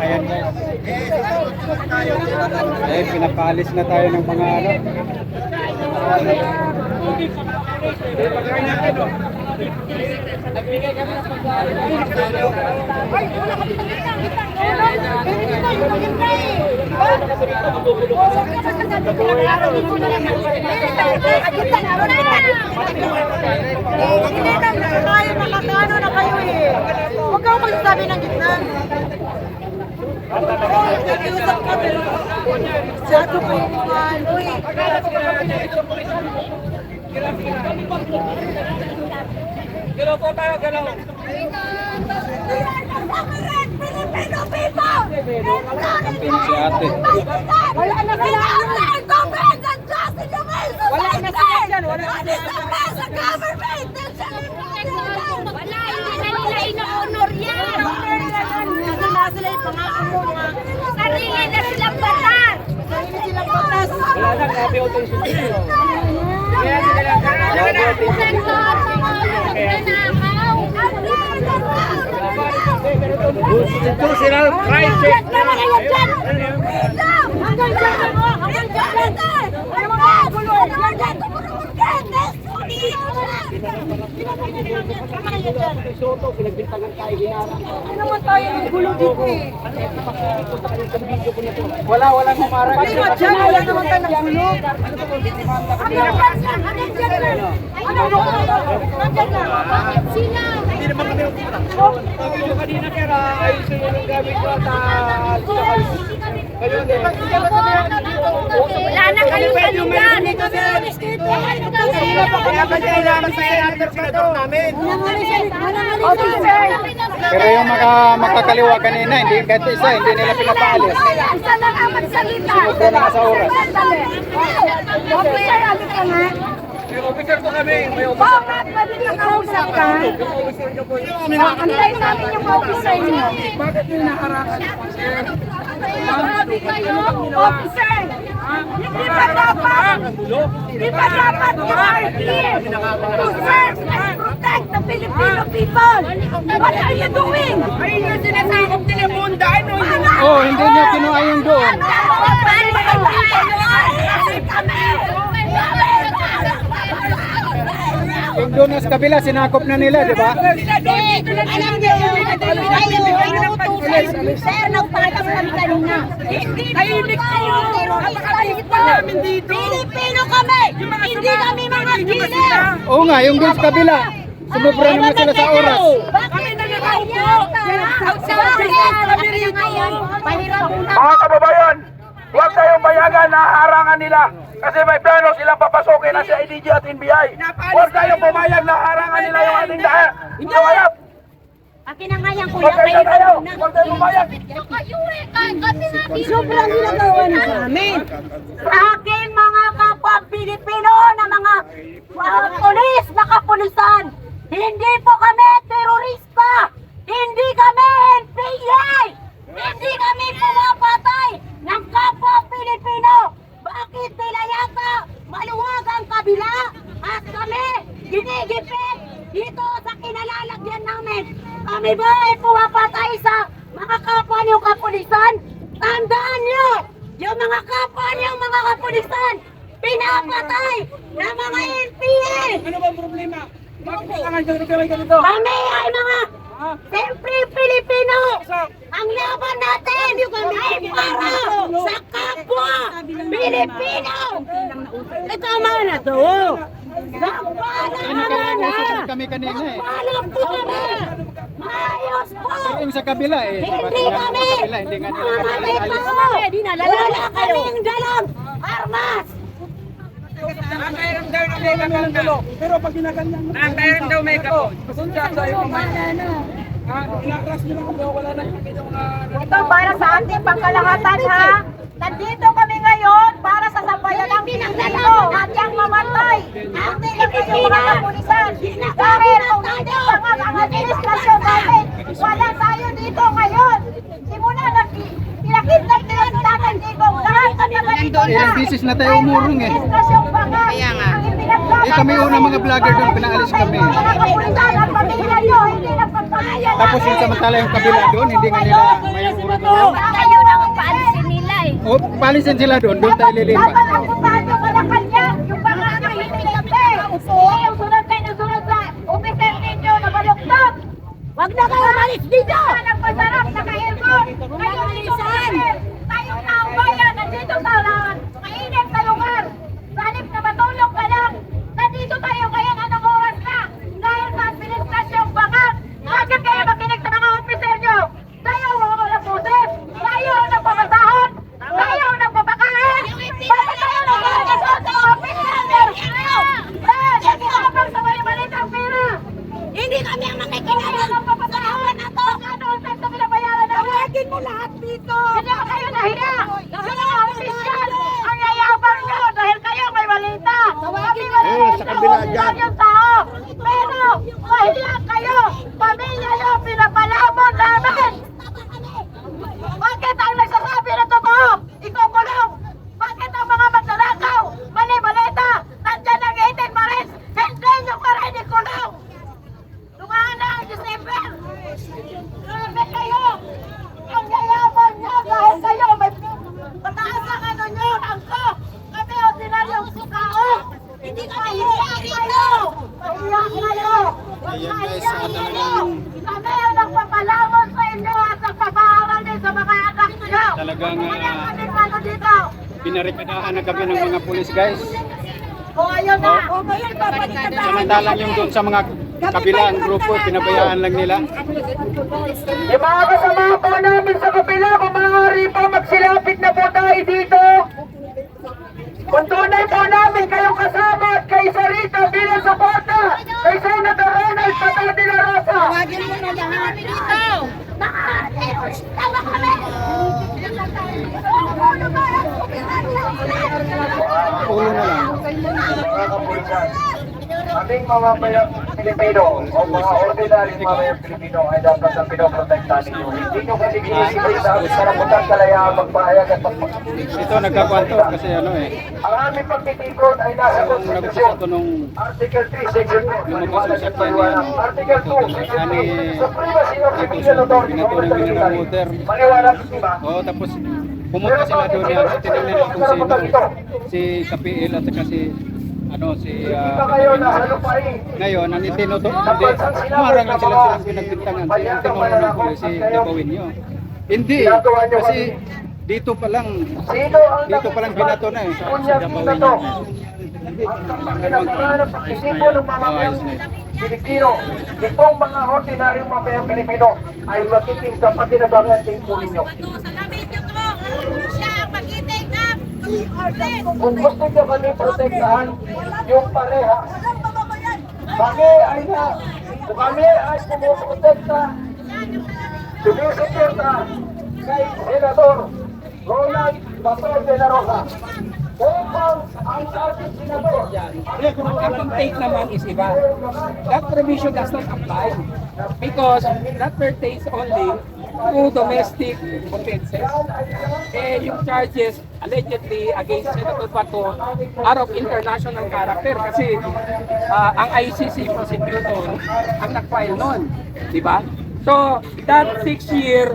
Ayan guys. Ayan, pinapaalis na tayo ng mga ano. Nakakano na kayo eh. Huwag kang magsasabi ng gitna. Nakiusap ka pero masyado kayo mga ano eh. Galaw po tayo, galaw. Filipino people! Si ate. Wala na sila! Wala na sila dyan! Wala na sila sa government! Wala, hindi na nila ino-honor yan. Kasi na sila yung pangako mga Sarili na silang batas. sarili silang batas. Wala na, grabe o itong sundin. Kaya sila lang Constitutional rights. Soto, pinagbintangan tayo ginara. Ano naman tayo ng gulo dito eh. Wala humarang. Paliwat dyan, wala naman tayo ng gulo. Bakit sila? Hindi naman kami umura. Sabi ko kanina kaya ayusin mo yung gamit ko at kayo hindi. Wala na kayong kalugan. Kaya kasi kailangan sa senador namin. Pero yung makakaliwa kanina, hindi kahit isa, hindi nila pinapaalis. Isa lang ang magsalita. Sobra na sa oras. Officer, ano ka nga? May officer po kami. May officer. Bakit pwede nakausap ka? Antayin namin yung officer niyo. Bakit yung naharangan? Grabe kayo, officer! Hindi ba dapat yung RP to serve and protect the Filipino people? What are you doing? Ayun yung sinasakop nila Bunda. Oh, hindi niya kinuha yung doon. Yung doon sa kabila, sinakop na nila, di ba? Alam niyo, sir, nagpatas kami kanina. Tahimik tayo. Napakaliit pa namin dito. Pilipino kami! Hindi kami mga killer! Oo nga, yung doon sa kabila. Sumubra naman sila sa oras. Kami nagkakaupo! Kami rito! Mga kababayan, huwag kayong bayagan na harangan nila. Kasi may plano silang papasokin na si IDG at NBI. Huwag kayong pumayag na harangan nila yung ating daan. Hindi hayap! Akin na nga yan, kuya. Huwag kayo tayo! Huwag kayong pumayag! Sobrang ginagawa niyo sa amin. Sa akin, mga kapwa Pilipino na mga polis na kapulisan, hindi po kami terorista! Hindi kami NPA! Hindi kami pumapatay ng kapwa Pilipino! Bakit nila yata maluwag ang kabila at kami ginigipit dito sa kinalalagyan namin? Kami ba ay pumapatay sa mga kapwa niyong kapulisan? Tandaan niyo, yung mga kapwa niyong mga kapulisan, pinapatay ng mga NPA! Ano bang problema? Bakit kailangan dyan ganito? Kami ay mga siyempre Pilipino! Ang laban natin ay para sa kapwa Pilipino! Tama na to! Nagpala na! Kami kanina eh. Nagpala po kami! Maayos po! Pero yung sa kabila eh. Hindi kami! Sa kabila, hindi nga nila Mamatay pinapaalis. po! Wala kaming dalang armas! Nakairam daw na may kagulo. Pero pag ginaganyan mo. Nakairam daw may kagulo. Pasensya sa iyo. Inakras nyo lang kung wala na yung Ito para sa ating pangkalahatan ha. Nandito kami ngayon para sa sabayan ng Pilipino at yung mamatay. Ating yung mga kapulisan. Dahil kung hindi pangat ang administrasyon natin, wala tayo dito ngayon. Ilang bisis na tayo umurong eh. Kaya nga. Eh kami unang mga vlogger doon, pinaalis kami. Tapos yung samantala yung kabila doon, hindi nga nila may urong doon. Kayo na ang paalisin nila eh. O, palisin sila doon, doon tayo lilipat. Yung mga nahihinig kami. Yung sunod kayo ng sunod sa umiser ninyo na baluktot. Wag na kayo malis dito! Nagpasarap, naka-aircon! Kayo alisan! Tayong taong bayan, nandito sa mainit na lugar! Sa halip na matulog ka lang! Nandito tayo kaya anong oras na! Dahil sa administrasyong bangang! Bakit kayo makinig sa mga officer nyo? Tayo ang mga puses! Tayo ang nagpapasahod! Tayo ang nagpapakain! Bakit kayo nagpapasahod sa mga officer? Nagpapasahod sa mga malitang pera! Hindi kami ang makikinala ng papasahod na to! Ano ang sento pinabayaran namin? Tawagin mo lahat dito! Hindi ba kayo nahiya? Kasi mga opisyal, ang yayabang nyo dahil kayo may malita! Kami malita yung tao! Pero, mahiya kayo! Pamilya nyo, pinapalamon namin! Bakit ang nagsasabi na totoo? Ikukulong! Bakit ang mga magnanakaw? Mali-malita! Nandyan ang 18 Maris! Hindi nyo pa rin ikulong! Lumaan na ang December! Grabe kayo! Ang yayaman nyo dahil kayo may mataas ang ano nyo, angko! Kami ordinaryong sukao! Hindi kami hiya kayo! Hiya kayo! Hiya kayo! Kami ang nagpapalamon sa inyo at nagpapaaral din sa mga anak nyo! Talagang Kaya kami ano dito! pinarikadahan na kami ng mga pulis guys. O ayun na! O ngayon papalitan Samantalang yung doon sa mga kabilang grupo, pinabayaan lang nila. Yung mga kasama po namin sa kapila, kung maaari po magsilapit na po tayo dito. Kung tunay po namin kayong kasama at kay Sarita bilang suporta, kay Senator Ronald Patal de la Rosa. Tawagin mo na lahat dito! Tama kami! Ulo na lang. Mga kapulisan, aming mga bayang Pilipino o mga ordinary mga bayang Pilipino ay dapat na pinoprotektahan ninyo. Hindi nyo kasi ginigil sa karaputan kalayaan magpahayag at magpagpapalita. Ito nagkakwanto kasi ano eh. Ang aming pagtitikod ay nasa Nag-usap Konstitusyon. ito nung Article 3, Section 2, lumabas yung sakyan maliwanag. niya. Article 2, Section Ani, 2, Supremacy of Civilian Authority binato over ng the mineral military. water. Maliwanag, di ba? Oo, tapos pumunta sila doon yan. Tinignan nila kung sino. Si KPL at saka si si Hindi pa kayo nasa lupain. ngayon, ang itinoto, hindi, humarang lang silang pinagbintangan. Si ang tinuro ng pulis, si gagawin nyo. Hindi, kasi dito pa lang binato na eh, sa gagawin nyo. Ang kinakaroon ng pag-isipo ng mga Pilipino, itong mga ordinaryong mga Pilipino ay magiging sa patinabangan din po ninyo. Kung gusto nyo kami protektahan, yung pareha, kami ay pumuprotekta, sumisuporta kay Senador Ronald Patal de la Rosa. Upang ang ating senador, Ang take naman is iba. That provision does not apply because that pertains only to domestic offenses. Yung charges allegedly against Senator Bato are of international character kasi ang ICC prosecutor ang nag-file nun. Diba? So, that 6-year